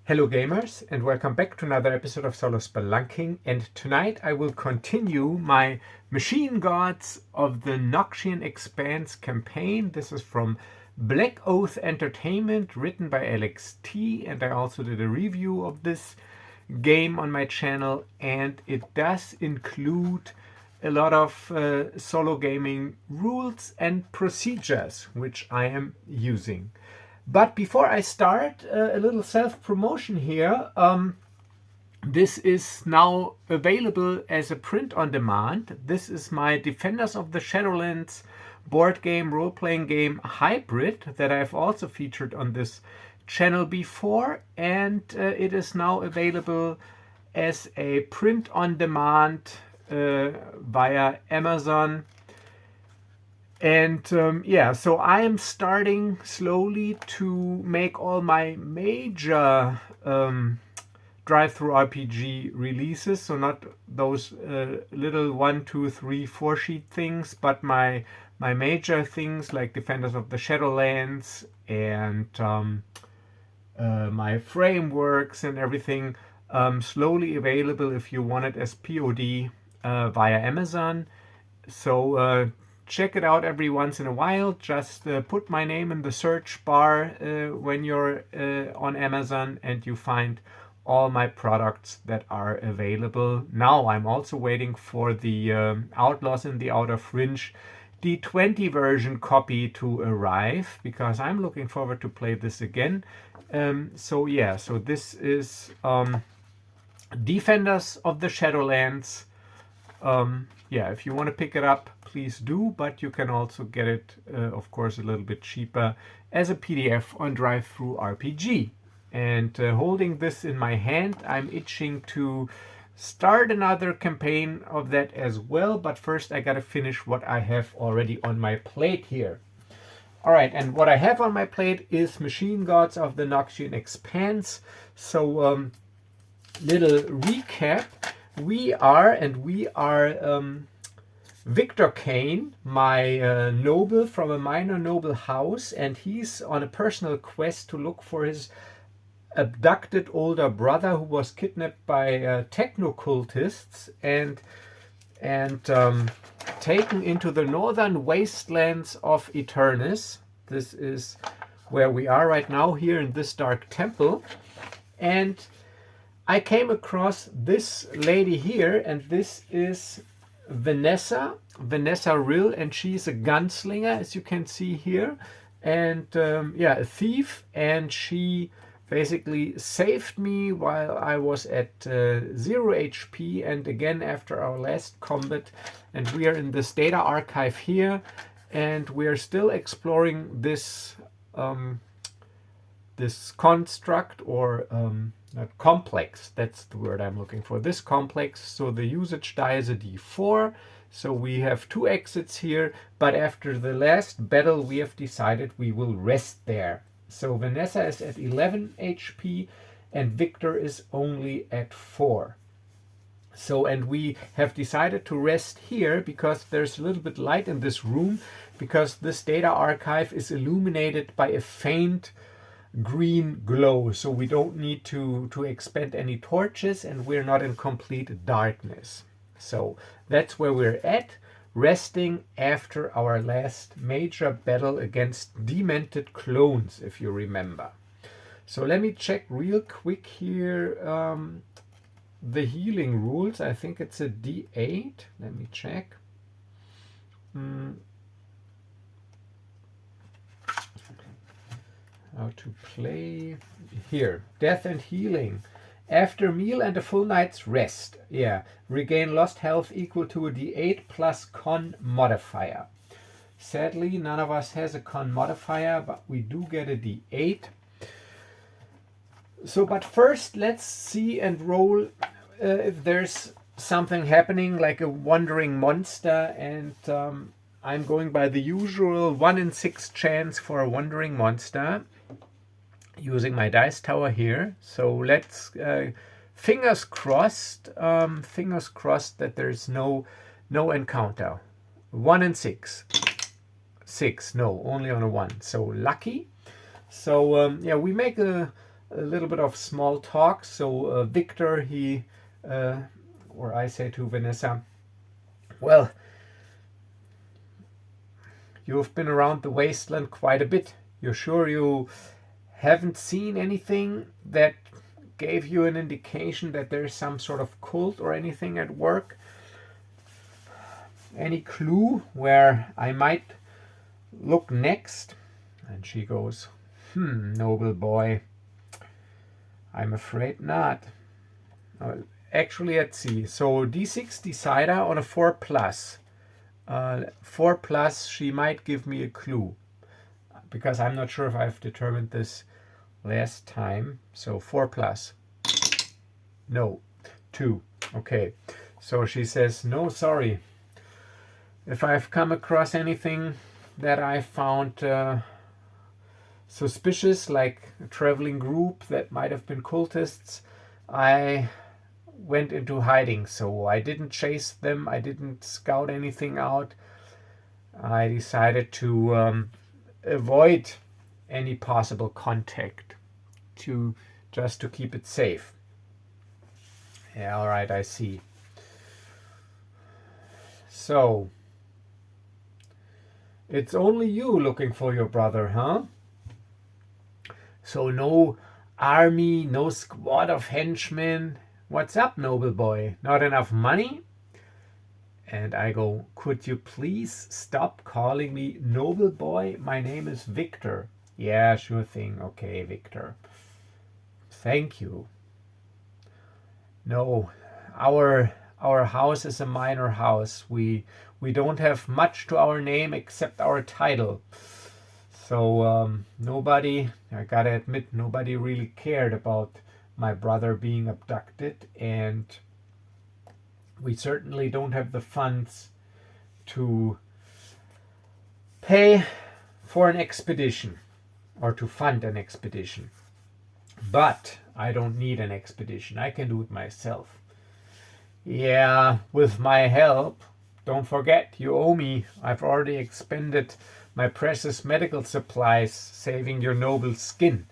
Hello gamers, and welcome back to another episode of Solo Spelunking. And tonight I will continue my Machine Gods of the Noxian Expanse campaign. This is from Black Oath Entertainment, written by Alex T. And I also did a review of this game on my channel, and it does include a lot of solo gaming rules and procedures, which I am using. But before I start, a little self-promotion here. This is now available as a print on demand. This is my Defenders of the Shadowlands board game, role-playing game hybrid that I've also featured on this channel before. And it is now available as a print on demand via Amazon. And yeah, so I am starting slowly to make all my major drive-through RPG releases. So not those little 1, 2, 3, 4 sheet things, but my major things like Defenders of the Shadowlands and my frameworks and everything, slowly available if you want it as POD via Amazon. So check it out every once in a while. Just put my name in the search bar when you're on Amazon, and you find all my products that are available. Now I'm also waiting for the Outlaws in the Outer Fringe D20 version copy to arrive, because I'm looking forward to play this again. So yeah, so this is Defenders of the Shadowlands. Yeah, if you want to pick it up, please do, but you can also get it, of course, a little bit cheaper as a PDF on DriveThruRPG. And holding this in my hand, I'm itching to start another campaign of that as well, but first I gotta finish what I have already on my plate here. All right, and what I have on my plate is Machine Gods of the Noxian Expanse. So, little recap. We are Victor Kane, my noble from a minor noble house, and he's on a personal quest to look for his abducted older brother who was kidnapped by techno-cultists and taken into the northern wastelands of Eternus. This is where we are right now, here in this dark temple. And I came across this lady here, and this is Vanessa Rill, and she's a gunslinger, as you can see here, and yeah, a thief, and she basically saved me while I was at 0 HP, and again after our last combat. And we are in this data archive here, and we are still exploring this this construct, or complex, that's the word I'm looking for, this complex. So the usage die is a D4, so we have 2 exits here, but after the last battle we have decided we will rest there. So Vanessa is at 11 HP and Victor is only at 4. So, and we have decided to rest here because there's a little bit light in this room, because this data archive is illuminated by a faint green glow, so we don't need to expend any torches, and we're not in complete darkness. So that's where we're at, resting after our last major battle against demented clones, if you remember. So let me check real quick here the healing rules. I think it's a D8. Let me check. How to play here. Death and healing. After meal and a full night's rest, yeah, regain lost health equal to a D8 plus con modifier. Sadly, none of us has a con modifier, but we do get a D8. So, but first let's see and roll if there's something happening, like a wandering monster, and I'm going by the usual 1 in 6 chance for a wandering monster, using my dice tower here. So let's fingers crossed that there's no encounter. 1 in 6. 6, no, only on a 1. So lucky. So yeah, we make a a little bit of small talk. So Victor, he, or I say to Vanessa, well, you've been around the Wasteland quite a bit. You're sure you haven't seen anything that gave you an indication that there's some sort of cult or anything at work? Any clue where I might look next? And she goes, noble boy, I'm afraid not. Actually, let's see. So D6 decider on a 4 plus. 4 plus, she might give me a clue, because I'm not sure if I've determined this last time. So 4 plus. No. 2. Okay. So she says, no, sorry. If I've come across anything that I found suspicious, like a traveling group that might have been cultists, I went into hiding. So I didn't chase them. I didn't scout anything out. I decided to avoid any possible contact, just to keep it safe. Yeah, all right, I see. So it's only you looking for your brother, huh? So no army, no squad of henchmen. What's up, noble boy? Not enough money? And I go, could you please stop calling me noble boy? My name is Victor. Yeah, sure thing. Okay, Victor. Thank you. No, our house is a minor house. We don't have much to our name except our title. So nobody, I gotta admit, nobody really cared about my brother being abducted, and we certainly don't have the funds to pay for an expedition or to fund an expedition. But I don't need an expedition. I can do it myself. Yeah, with my help. Don't forget, you owe me. I've already expended my precious medical supplies saving your noble skin.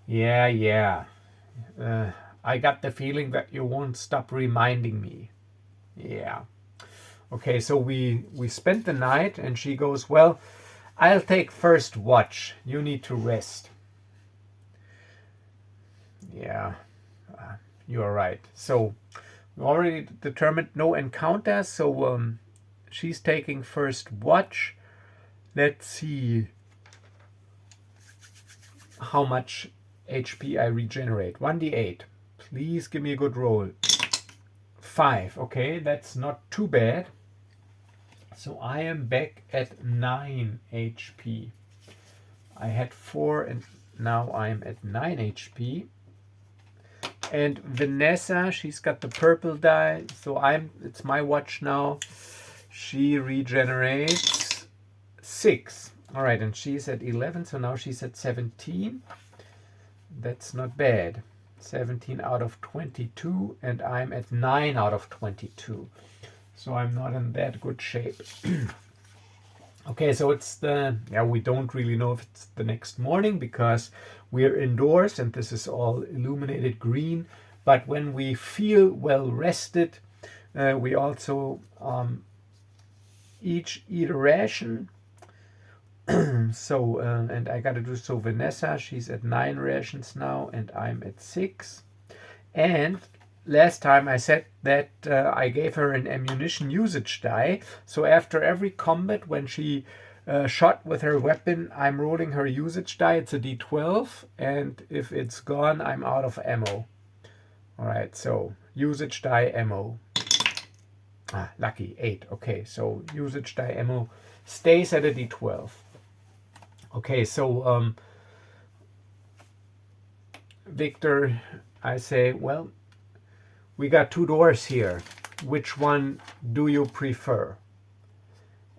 Yeah. I got the feeling that you won't stop reminding me. Yeah. Okay, so we spent the night, and she goes, well, I'll take first watch. You need to rest. Yeah, you're right. So we already determined no encounter, so she's taking first watch. Let's see how much HP I regenerate. 1d8. Please give me a good roll. 5. Okay, that's not too bad. So I am back at 9 HP. I had 4 and now I'm at 9 HP. And Vanessa, she's got the purple die, so it's my watch now. She regenerates 6. All right, and she's at 11, so now she's at 17. That's not bad. 17 out of 22, and I'm at 9 out of 22. So I'm not in that good shape. Okay, so we don't really know if it's the next morning because we're indoors and this is all illuminated green. But when we feel well rested, we also each eat a ration. So, and I got to do so. Vanessa, she's at 9 rations now, and I'm at 6. And last time I said that I gave her an ammunition usage die. So after every combat, when she shot with her weapon, I'm rolling her usage die. It's a d12, and if it's gone, I'm out of ammo. All right, so usage die ammo. Lucky 8. Okay, so usage die ammo stays at a d12. Okay, so Victor, I say, well, we got 2 doors here. Which one do you prefer?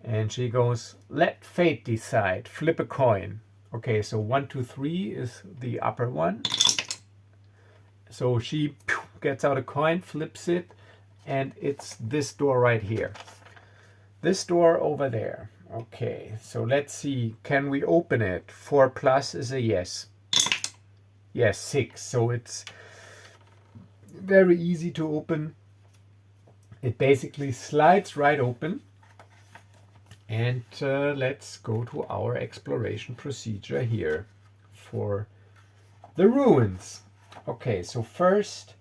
And she goes, let fate decide. Flip a coin. Okay, so 1, 2, 3 is the upper one. So she gets out a coin, flips it, and it's this door right here. This door over there. Okay, so let's see. Can we open it? 4 plus is a yes. Yes, 6. So it's very easy to open. It basically slides right open. And let's go to our exploration procedure here for the ruins. Okay, so first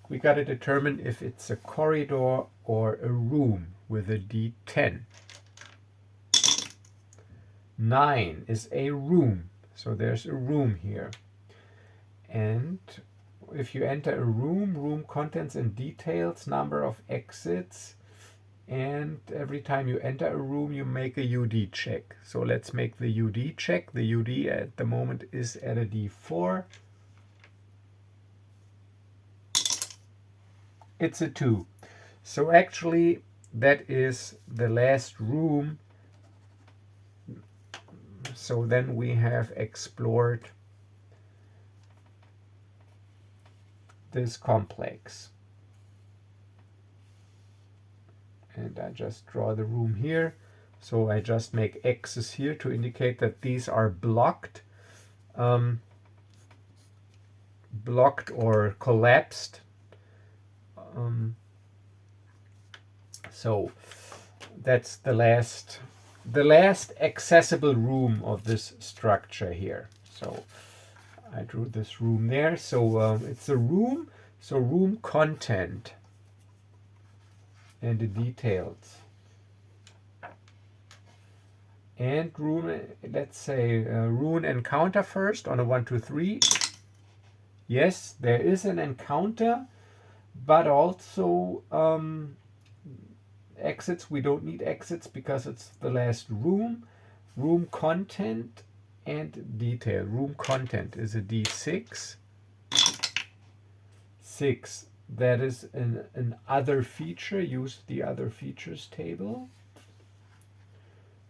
we got to determine if it's a corridor or a room with a D10. 9 is a room, so there's a room here. And if you enter a room, room contents and details, number of exits, and every time you enter a room you make a UD check. So let's make the UD check. The UD at the moment is at a D4. It's a 2. So actually that is the last room. So then we have explored this complex. And I just draw the room here. So I just make X's here to indicate that these are blocked. Blocked or collapsed. So that's the last accessible room of this structure here. So I drew this room there. So it's a room. So room content and the details. And rune, let's say rune encounter first on a 1, 2, 3. Yes, there is an encounter, but also exits. We don't need exits because it's the last room. Room content and detail. Room content is a D6. 6. That is an other feature. Use the other features table.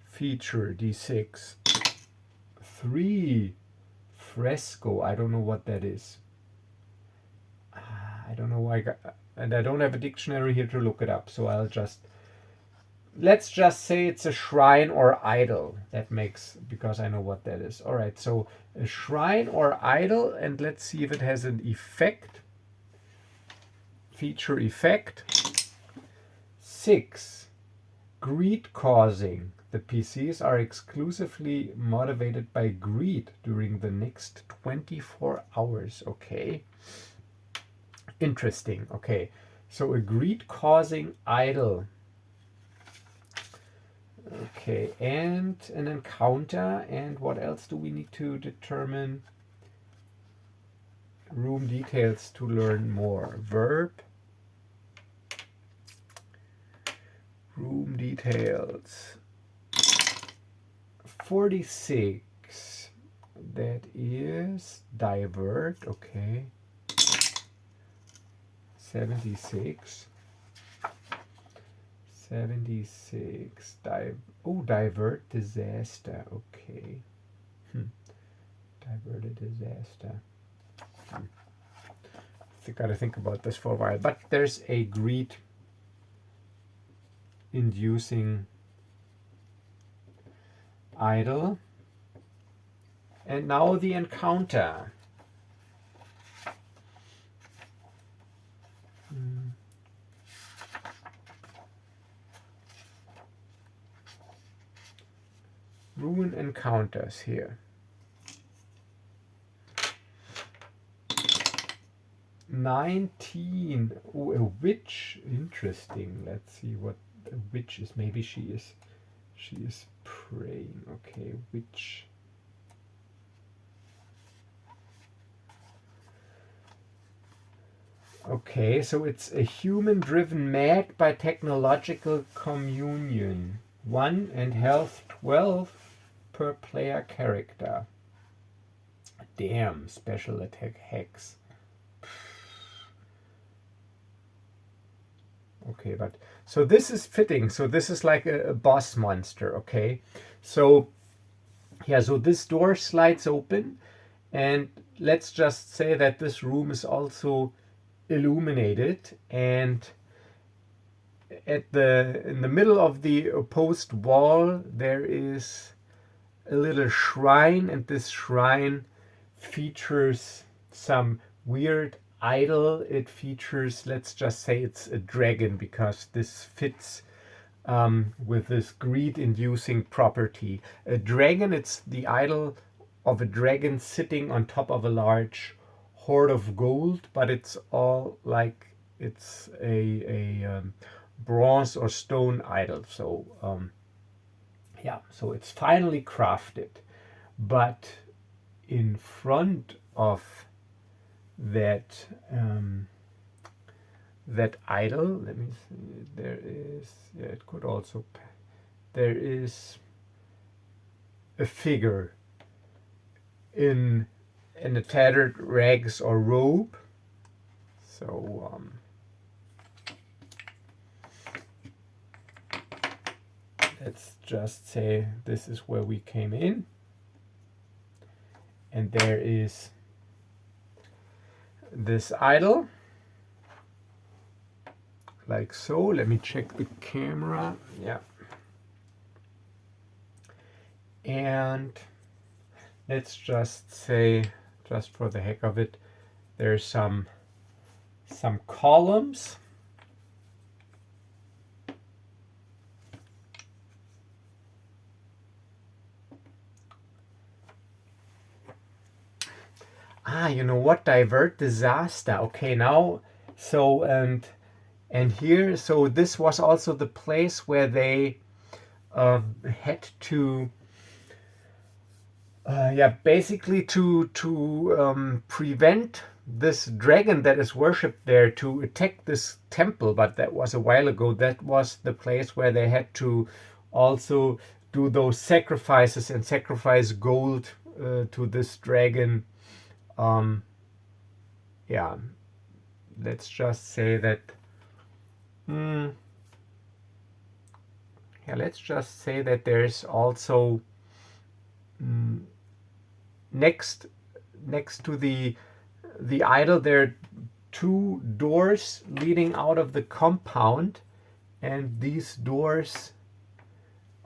Feature D6. 3. Fresco. I don't know what that is. I don't know why I got, and I don't have a dictionary here to look it up, so let's just say it's a shrine or idol. That makes, because I know what that is. All right, so a shrine or idol, and let's see if it has an effect. Feature effect. 6. Greed causing. The PCs are exclusively motivated by greed during the next 24 hours. Okay. Interesting. Okay. So a greed causing idol. Okay. And an encounter. And what else do we need to determine? Room details to learn more. Verb. Room details. 46. That is divert. Okay. 76. 76. Divert disaster. Okay. Divert a disaster. I gotta think about this for a while. But there's a greed inducing idol. And now the encounter. Ruin encounters here. 19. Oh, a witch. Interesting. Let's see what a witch is. Maybe she is praying. Okay, witch. Okay, so it's a human driven mad by technological communion. 1 and health 12 per player character. Damn, special attack hex. Okay, but so this is fitting. So this is like a boss monster. Okay, so yeah, so this door slides open, and let's just say that this room is also illuminated, and in the middle of the opposed wall there is a little shrine, and this shrine features some weird idol. It features, let's just say it's a dragon, because this fits with this greed-inducing property. A dragon, it's the idol of a dragon sitting on top of a large hoard of gold, but it's all like it's a bronze or stone idol. So yeah, so it's finely crafted, but in front of that that idol, let me see, there is, yeah, it could also, there is a figure in a tattered rags or robe. So let's just say this is where we came in, and there is this idol, like so. Let me check the camera. Yeah. And let's just say, just for the heck of it, there's some columns. Ah, you know what? Divert disaster. Okay, now, so, and here, so this was also the place where they had to, yeah, basically to prevent this dragon that is worshipped there to attack this temple. But that was a while ago. That was the place where they had to also do those sacrifices and sacrifice gold to this dragon. Yeah, let's just say that. Yeah, let's just say that there's also next to the idol, there are two doors leading out of the compound, and these doors,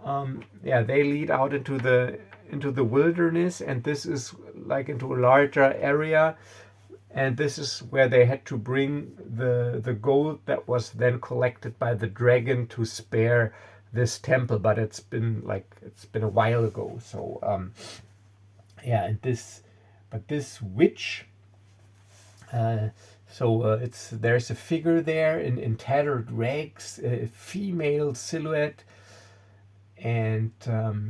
yeah, they lead out into the wilderness, and this is like into a larger area, and this is where they had to bring the gold that was then collected by the dragon to spare this temple. But it's been a while ago. So yeah, and this witch, it's, there's a figure there in tattered rags, a female silhouette, and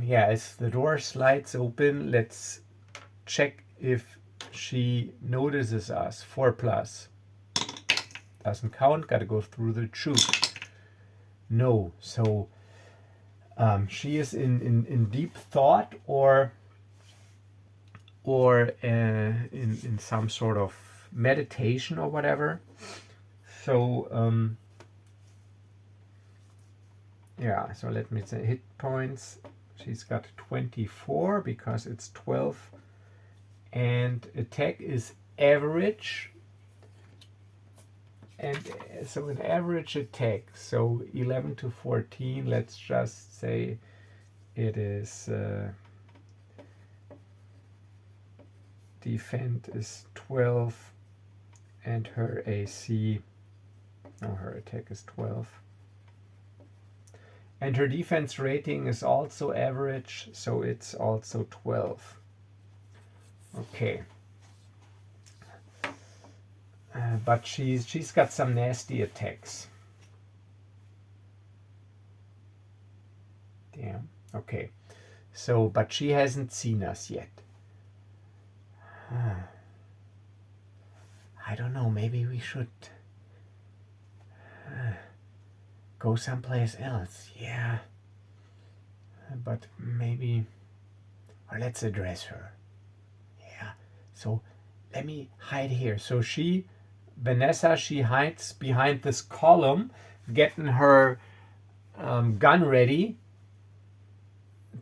yeah, as the door slides open, let's check if she notices us. 4+. Doesn't count, gotta go through the truth. No, so she is in deep thought, or in some sort of meditation or whatever. So yeah, so let me say hit points. She's got 24 because it's 12, and attack is average, and so an average attack, so 11 to 14. Let's just say it is defend is 12, and her AC, no, her attack is 12, and her defense rating is also average, so it's also 12. Okay. But she's got some nasty attacks. Damn. Okay. So, but she hasn't seen us yet. I don't know. Maybe we should go someplace else. Yeah. But maybe, or let's address her. Yeah. So let me hide here. So Vanessa, she hides behind this column, getting her gun ready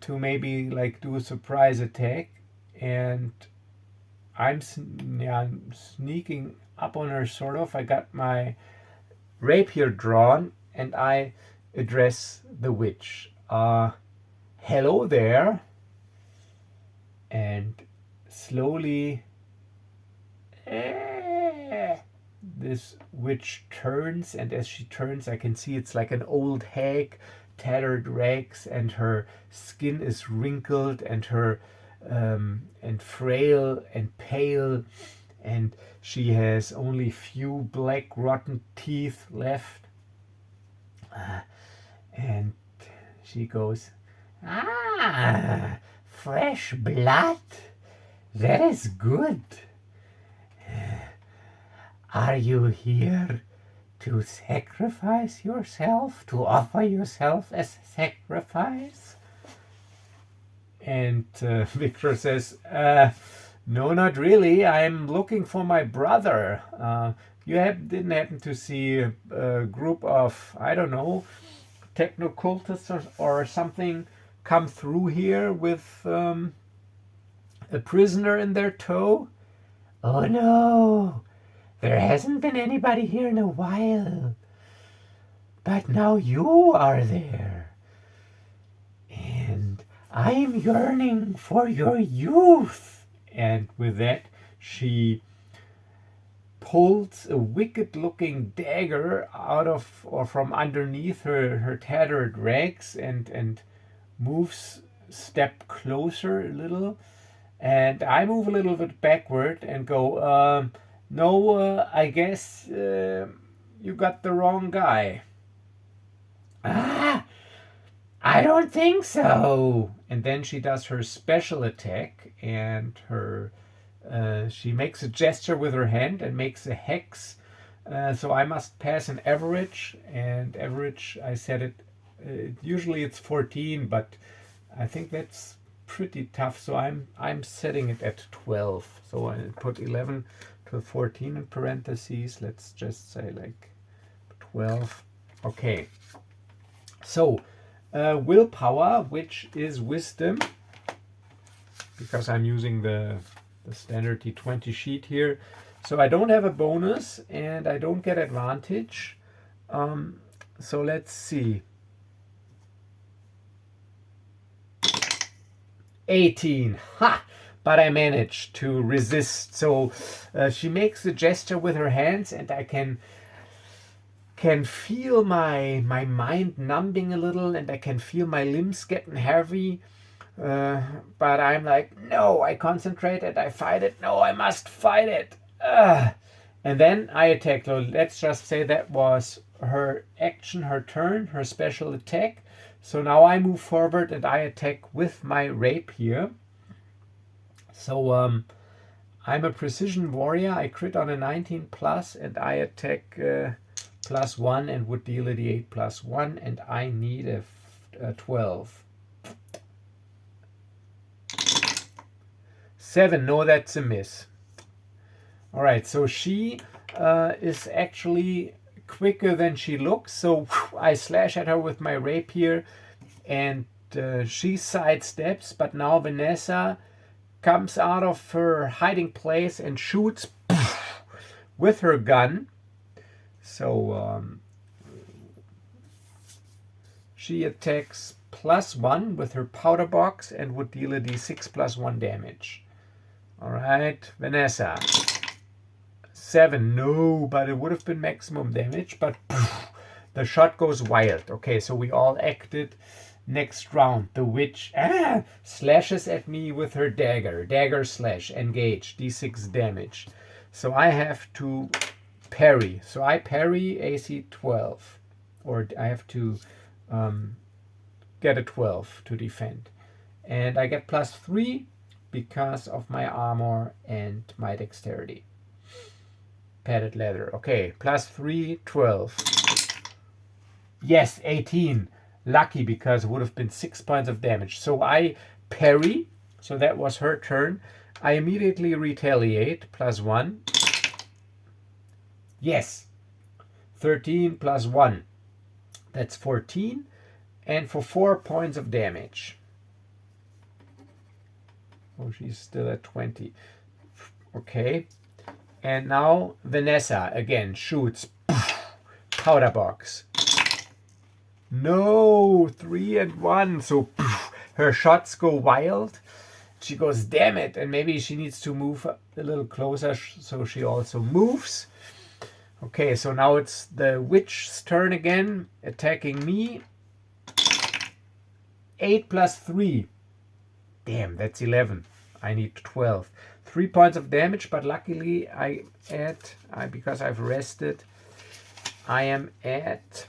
to maybe like do a surprise attack, and I'm sneaking up on her, sort of. I got my rapier drawn, and I address the witch. Hello there. And slowly This witch turns, and as she turns, I can see it's like an old hag, tattered rags, and her skin is wrinkled, and her and frail and pale, and she has only few black rotten teeth left. And she goes, "Ah, fresh blood. That is good. Are you here to sacrifice yourself, to offer yourself as a sacrifice?" And Victor says, "No, not really. I'm looking for my brother. You didn't happen to see a group of, I don't know, techno-cultists or something come through here with a prisoner in their tow?" "Oh no, there hasn't been anybody here in a while. But now you are there. And I'm yearning for your youth." And with that, she pulls a wicked-looking dagger out of or from underneath her tattered rags and moves step closer a little. And I move a little bit backward and go, "No, I guess you got the wrong guy." "Ah, I don't think so." And then she does her special attack, and she makes a gesture with her hand and makes a hex. So I must pass an average, and average, I said it. Usually it's 14, but I think that's pretty tough. So I'm setting it at 12. So I put 11 to 14 in parentheses. Let's just say like 12. Okay. So willpower, which is wisdom, because I'm using the standard D20 sheet here. So I don't have a bonus and I don't get advantage. So let's see. 18. Ha! But I managed to resist. So she makes a gesture with her hands, and I can feel my mind numbing a little, and I can feel my limbs getting heavy. But I'm like, no, I concentrate and I fight it. No, I must fight it. And then I attack. So let's just say that was her action, her turn, her special attack. So now I move forward and I attack with my rapier. So I'm a precision warrior. I crit on a 19 plus, and I attack +1 and would deal a d8 +1, and I need a 12. 7. No, that's a miss. All right, so she is actually quicker than she looks. So I slash at her with my rapier, and she sidesteps. But now Vanessa comes out of her hiding place and shoots with her gun. So she attacks +1 with her powder box and would deal a d6 +1 damage. All right, Vanessa. 7. No, but it would have been maximum damage, but the shot goes wild. Okay, so we all acted. Next round, the witch slashes at me with her dagger. Dagger slash, engage, d6 damage. So I have to parry. So I parry AC 12. Or I have to get a 12 to defend. And I get +3 because of my armor and my dexterity. Padded leather. Okay, +3, 12. Yes, 18. Lucky, because it would have been 6 points of damage. So I parry. So that was her turn. I immediately retaliate. +1. Yes. 13 +1. That's 14. And for 4 points of damage. Oh, she's still at 20. Okay. And now Vanessa again shoots. Powder box. No, 3 and 1. So her shots go wild. she goes, damn it. And maybe she needs to move a little closer, so she also moves. Okay, so now it's the witch's turn again, attacking me. 8 plus 3. Damn, that's 11. I need 12. 3 points of damage, but luckily because I've rested, I am at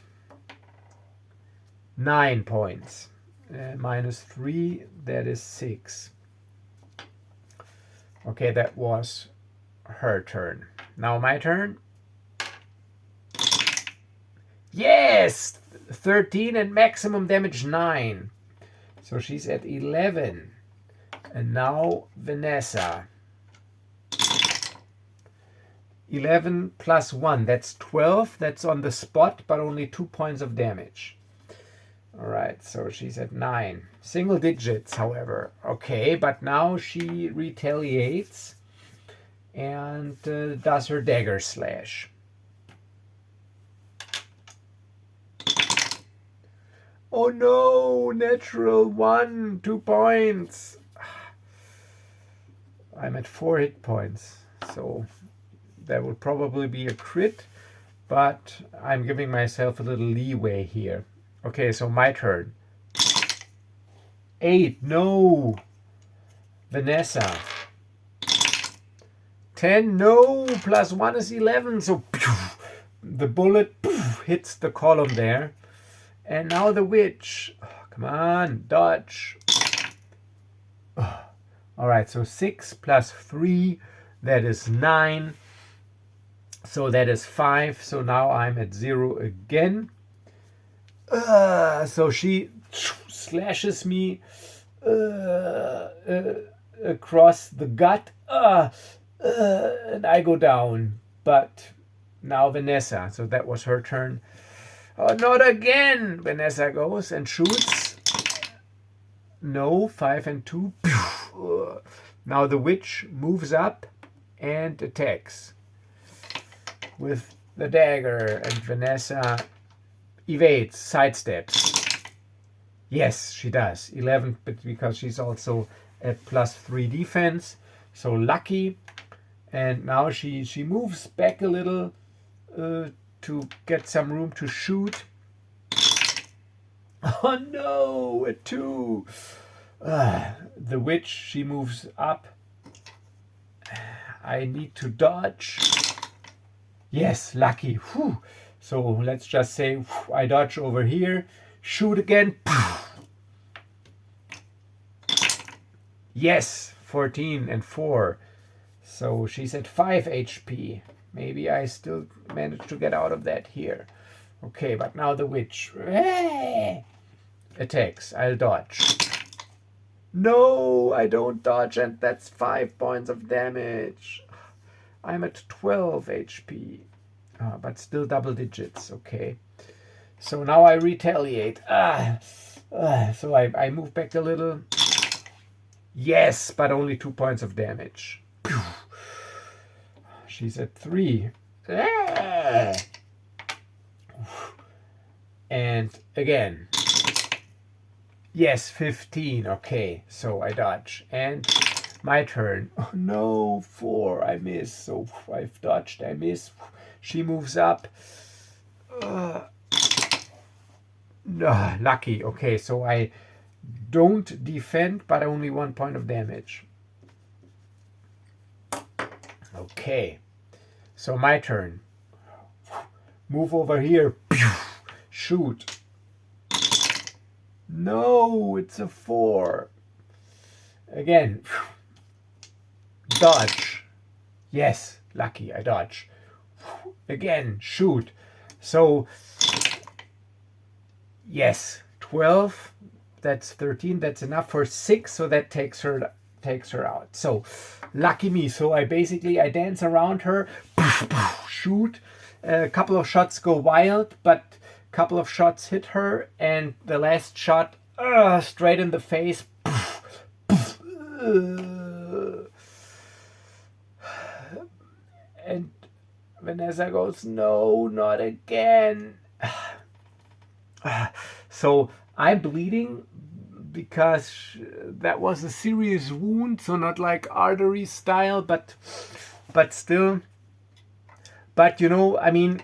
9 points. Minus 3, that is 6. Okay, that was her turn. Now my turn. Yes! 13 and maximum damage 9. So she's at 11. And now Vanessa. 11 plus 1, that's 12. That's on the spot, but only 2 points of damage. All right, so she's at 9. Single digits, however. Okay, but now she retaliates and does her dagger slash. Oh no, natural 1, 2 points. I'm at 4 hit points, so that would probably be a crit, but I'm giving myself a little leeway here. Okay, so my turn. 8, no. Vanessa. 10, no. Plus 1 is 11, so the bullet hits the column there. And now the witch. Oh, come on, dodge. Oh. All right, so 6 plus 3, that is 9. So that is 5. So now I'm at 0 again. So she slashes me across the gut. And I go down. But now Vanessa. So that was her turn. Oh, not again! Vanessa goes and shoots. No, 5 and 2. Now the witch moves up and attacks with the dagger, and Vanessa evades, sidesteps. Yes, she does. 11, but because she's also at plus 3 defense, so lucky. And now she moves back a little to get some room to shoot. Oh no, a 2. The witch, she moves up. I need to dodge. Yes, lucky. Whew. So let's just say I dodge over here, shoot again. Yes, 14 and 4. So she's at 5 HP. Maybe I still manage to get out of that here. Okay, but now the witch attacks. I'll dodge. No, I don't dodge, and that's 5 points of damage. I'm at 12 HP, but still double digits. Okay, so now I retaliate. So I move back a little. Yes, but only 2 points of damage. She's at 3. And again. Yes, 15. Okay, so I dodge. And my turn. Oh no, 4. I miss. So I've dodged. I miss. She moves up. No, lucky. Okay, so I don't defend, but only 1 point of damage. Okay, so my turn. Move over here. Shoot. No, it's a 4. Again. Dodge. Yes, lucky, I dodge. Again, shoot. So, yes, 12. That's 13. That's enough for 6. So that takes her out. So, lucky me. So I dance around her, shoot. A couple of shots go wild, but couple of shots hit her, and the last shot straight in the face. And Vanessa goes, no, not again. So I'm bleeding, because that was a serious wound, so not like artery style, but still. But you know, I mean,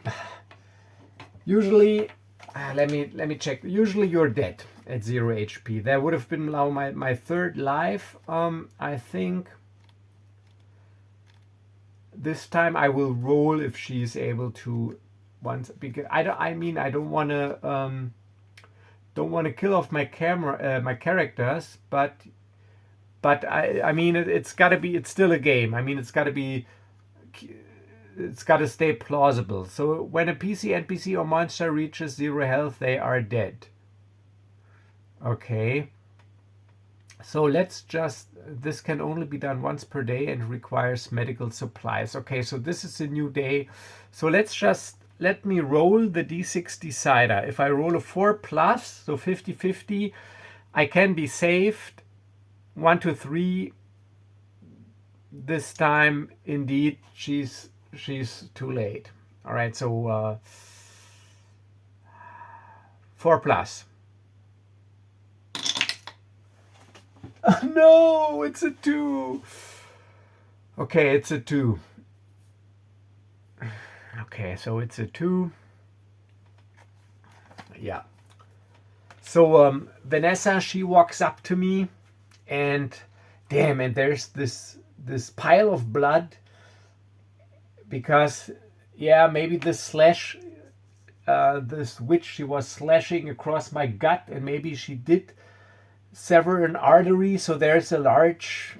usually, let me check. Usually you're dead at 0 HP. That would have been now my third life. I think this time I will roll if she's able to once, because I don't want to kill off my characters, but I mean it's got to be, it's still a game. I mean it's got to stay plausible. So when a NPC or monster reaches 0 health, they are dead. Okay. So let's just, this can only be done once per day and requires medical supplies. Okay, so this is a new day. So let me roll the D6 decider. If I roll a 4 plus, so 50-50, I can be saved. 1 to 3. This time, indeed, she's too late. All right, so 4 plus. No, it's a 2. Okay, it's a 2. Okay, so it's a 2. Yeah. So Vanessa, she walks up to me, and damn, and there's this pile of blood, because yeah, maybe this slash, this witch, she was slashing across my gut, and maybe she did sever an artery, so there's a large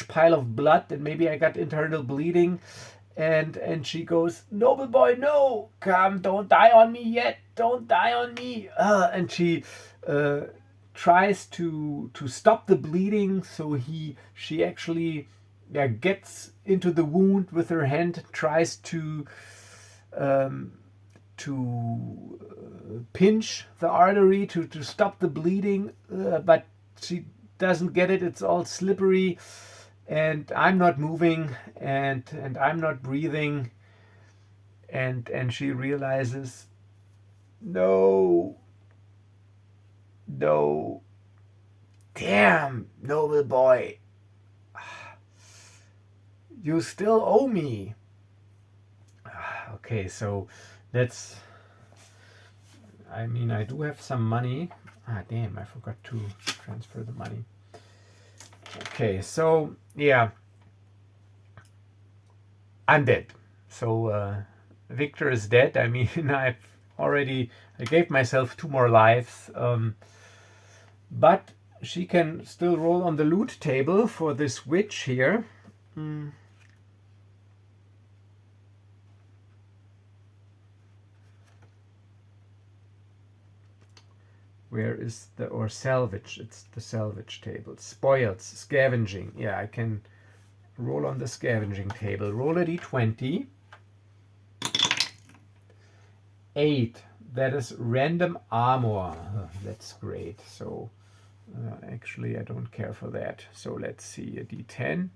pile of blood, and maybe I got internal bleeding, and she goes, "Noble boy, no, come, don't die on me yet, don't die on me," and she tries to stop the bleeding. So she actually gets into the wound with her hand, tries to pinch the artery to stop the bleeding, but she doesn't get it. It's all slippery, and I'm not moving, and I'm not breathing, and she realizes, no, damn, noble boy, you still owe me. Okay, so that's, I mean, I do have some money. Damn, I forgot to transfer the money. Okay, so yeah, I'm dead. So Victor is dead. I mean, I gave myself 2 more lives. But she can still roll on the loot table for this witch here. Where is or salvage? It's the salvage table. Spoils, scavenging. Yeah, I can roll on the scavenging table. Roll a d20. 8. That is random armor. That's great. So actually, I don't care for that. So let's see, a d10.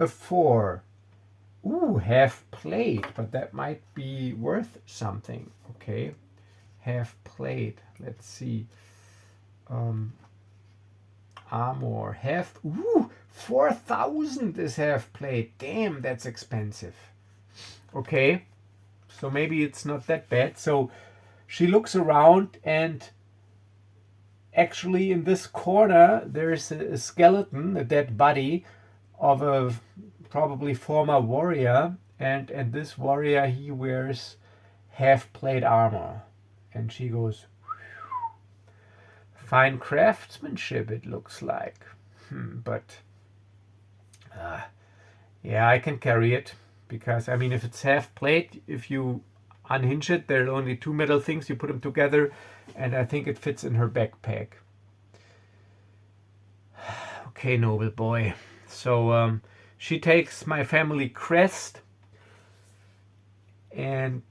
A 4. Ooh, half plate, but that might be worth something. Okay. Half plate. Let's see. Armor. Half. Ooh, 4,000 is half plate. Damn, that's expensive. Okay. So maybe it's not that bad. So she looks around, and actually in this corner there's a skeleton, a dead body of a probably former warrior, and this warrior, he wears half plate armor. And she goes, fine craftsmanship, it looks like. But yeah, I can carry it, because I mean, if it's half plate, if you unhinge it, there are only 2 metal things, you put them together, and I think it fits in her backpack. Okay, noble boy. So she takes my family crest and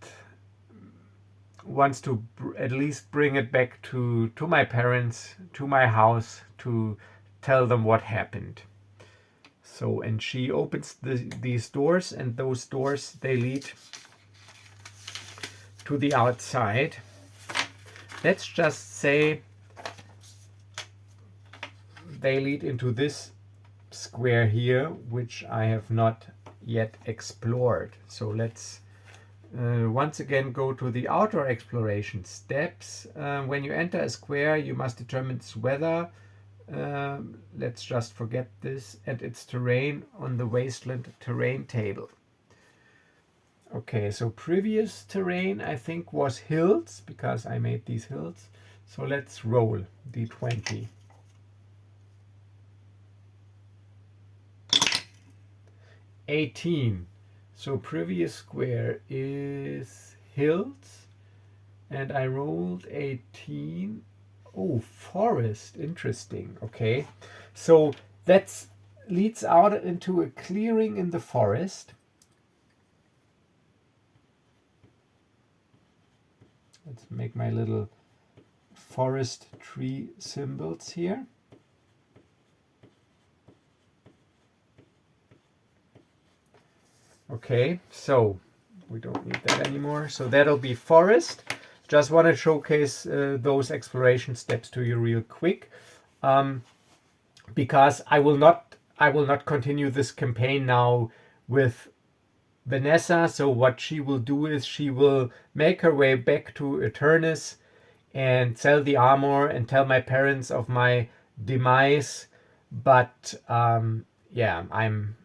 wants to at least bring it back to my parents, to my house, to tell them what happened. So, and she opens these doors, and those doors, they lead to the outside. let's just say they lead into this square here, which I have not yet explored. So let's once again go to the outdoor exploration steps. When you enter a square, you must determine its weather. Let's just forget this, and its terrain on the Wasteland terrain table. Okay, so previous terrain I think was hills, because I made these hills. So let's roll d20. $18. So previous square is hills, and I rolled 18. Oh, forest, interesting. Okay, so that leads out into a clearing in the forest. Let's make my little forest tree symbols here. Okay, so we don't need that anymore. So that'll be forest. Just want to showcase those exploration steps to you real quick, because I will not continue this campaign now with Vanessa. So what she will do is she will make her way back to Eternus and sell the armor and tell my parents of my demise. But yeah, I'm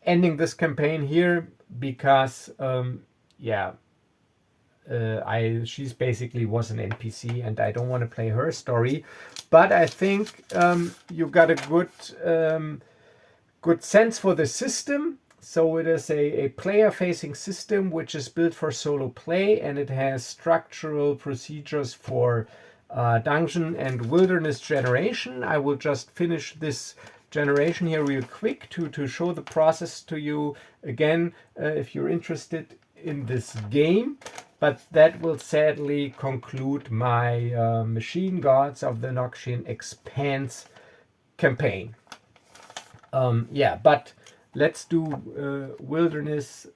ending this campaign here because yeah, she's basically was an NPC and I don't want to play her story. But I think you got a good sense for the system. So it is a player-facing system which is built for solo play, and it has structural procedures for dungeon and wilderness generation. I will just finish this generation here real quick to show the process to you again if you're interested in this game. But that will sadly conclude my Machine Gods of the Noxian Expanse campaign. Yeah, but let's do wilderness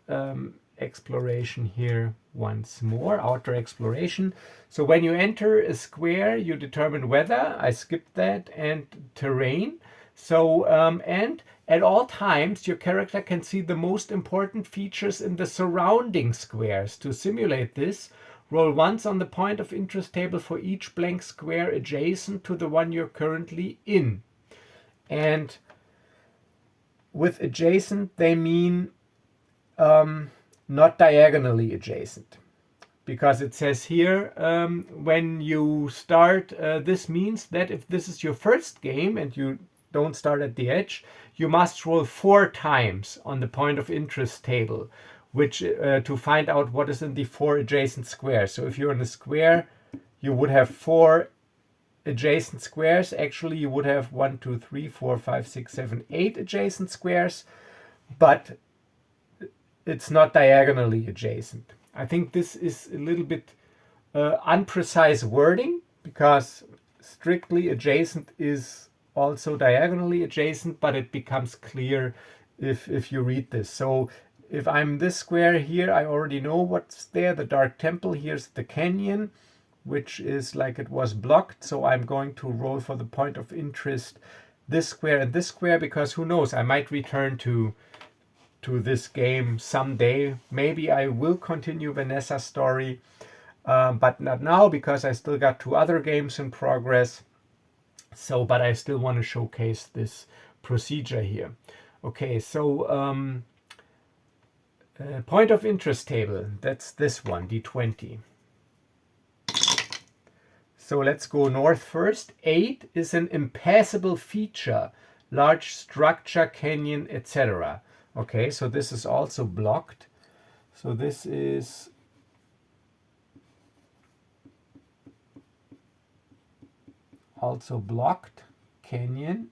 exploration here once more, outdoor exploration. So when you enter a square, you determine weather, I skipped that, and terrain. So, and at all times, your character can see the most important features in the surrounding squares. To simulate this, roll once on the point of interest table for each blank square adjacent to the one you're currently in. And with adjacent, they mean not diagonally adjacent. Because it says here, when you start, this means that if this is your first game and you don't start at the edge, you must roll 4 times on the point of interest table, which to find out what is in the 4 adjacent squares. So if you're in a square, you would have 4 adjacent squares. Actually, you would have 1, 2, 3, 4, 5, 6, 7, 8 adjacent squares, but it's not diagonally adjacent. I think this is a little bit unprecise wording, because strictly adjacent is also diagonally adjacent, but it becomes clear if you read this. So if I'm this square here, I already know what's there. The Dark Temple, here's the canyon, which is like it was blocked. So I'm going to roll for the point of interest this square and this square, because who knows, I might return to this game someday. Maybe I will continue Vanessa's story, but not now, because I still got 2 other games in progress. So, but I still want to showcase this procedure here. Okay, so point of interest table, that's this one, D20. So let's go north first. 8 is an impassable feature, large structure, canyon, etc. Okay, so this is also blocked. So this is also blocked, canyon.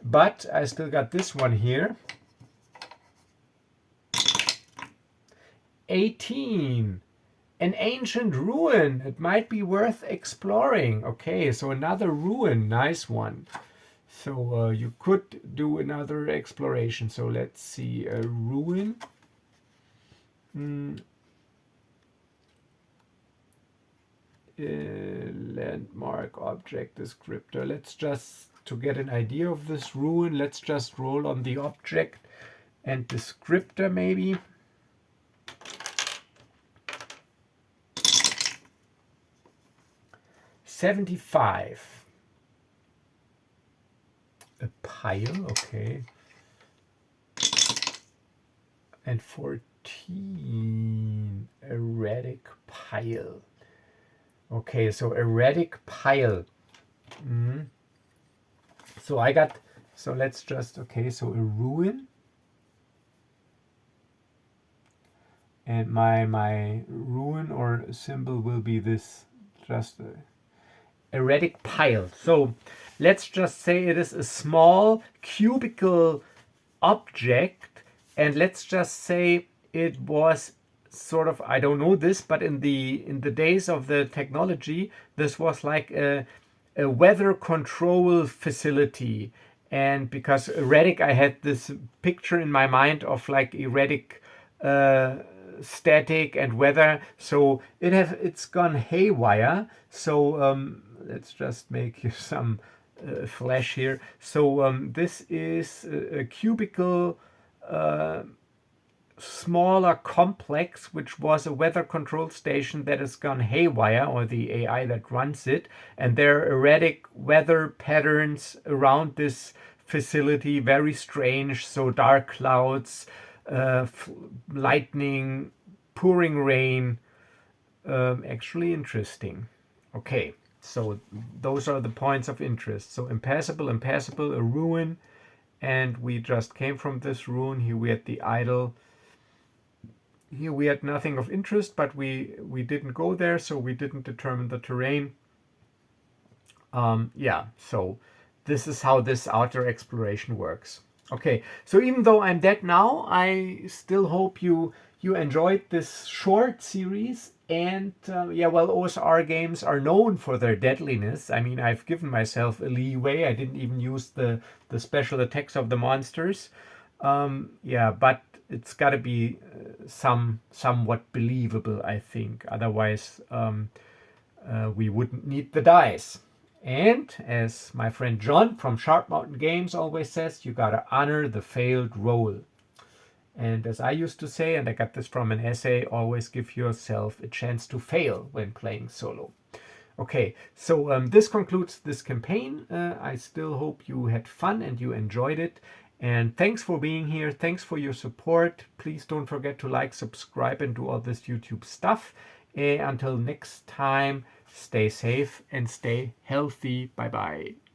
But I still got this one here. 18. An ancient ruin. It might be worth exploring. Okay, so another ruin. Nice one. So you could do another exploration. So let's see, a ruin. landmark object descriptor. Let's just, to get an idea of this ruin, let's just roll on the object and descriptor maybe. $75. A pile, okay. And 14. Erratic pile. Okay, so erratic pile. So I got, so let's just, okay, so a ruin. And my ruin or symbol will be this, just a erratic pile. So let's just say it is a small cubical object, and let's just say it was sort of, I don't know this, but in the days of the technology, this was like a weather control facility. And because erratic, I had this picture in my mind of like erratic static and weather, so it's gone haywire. So let's just make you some flash here. So this is a cubical smaller complex, which was a weather control station that has gone haywire, or the AI that runs it, and there are erratic weather patterns around this facility, very strange. So dark clouds, lightning, pouring rain, actually interesting. Okay, so those are the points of interest. So impassable, a ruin, and we just came from this ruin. Here we had the idol. Here we had nothing of interest, but we didn't go there, so we didn't determine the terrain. Yeah, so this is how this outer exploration works. Okay, so even though I'm dead now, I still hope you enjoyed this short series. And yeah, well, OSR games are known for their deadliness. I mean, I've given myself a leeway. I didn't even use the special attacks of the monsters. Yeah, but it's got to be somewhat believable, I think. Otherwise, we wouldn't need the dice. And as my friend John from Sharp Mountain Games always says, you got to honor the failed roll. And as I used to say, and I got this from an essay, always give yourself a chance to fail when playing solo. Okay, so this concludes this campaign. I still hope you had fun and you enjoyed it. And thanks for being here. Thanks for your support. Please don't forget to like, subscribe, and do all this YouTube stuff. Until next time, stay safe and stay healthy. Bye-bye.